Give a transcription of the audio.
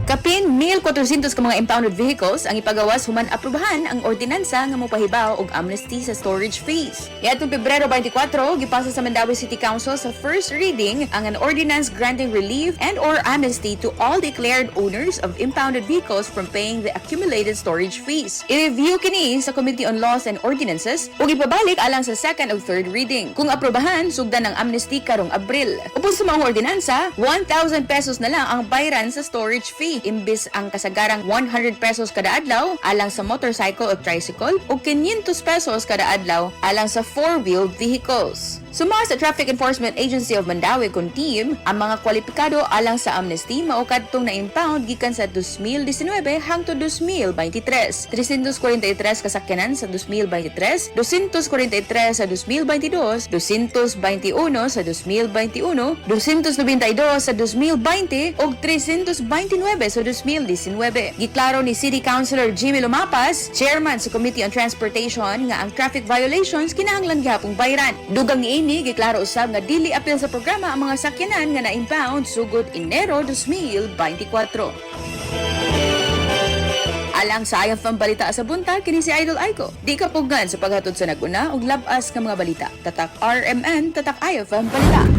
Kapin 1,400 ka mga impounded vehicles ang ipagawas human aprubahan ang ordinansa nga mopahibaw og amnesty sa storage fees. Niadtong Pebrero 24, gipasa sa Mandaue City Council sa first reading ang an ordinance granting relief and or amnesty to all declared owners of impounded vehicles from paying the accumulated storage fees. I-review kini sa Committee on Laws and Ordinances ug ipabalik alang sa second ug third reading. Kung aprubahan, sugdan ang amnesty karong Abril. Upos sa mga ordinansa, 1,000 pesos na lang ang bayran sa storage fee imbis ang kasagarang 100 pesos kada adlaw alang sa motorcycle o tricycle ug 500 pesos kada adlaw alang sa four-wheeled vehicles. Suma sa Traffic Enforcement Agency of Mandaue kun team, ang mga kwalipikado alang sa amnesty mao kadtong na-impound gikan sa 2019 hangtod 2023. 343 kasakyanan sa 2023, 243 sa 2022, 221 sa 2021, 292 sa 2020 ug 329 sa 2019. Giklaro ni City Councilor Jimmy Lumapas, chairman sa Committee on Transportation, nga ang traffic violations kinahanglan gyapong bayran. Dugang niini giklaro usab nga dili apil sa programa ang mga sakyanan nga na-impound sugod Enero 2024. Alang sa ayang pambalita sa buntag, kini si Idol Aiko. Di ka pugnan sa paghatod sa naguna ug labas ka mga balita. Tatak RMN, tatak ayang pambalita.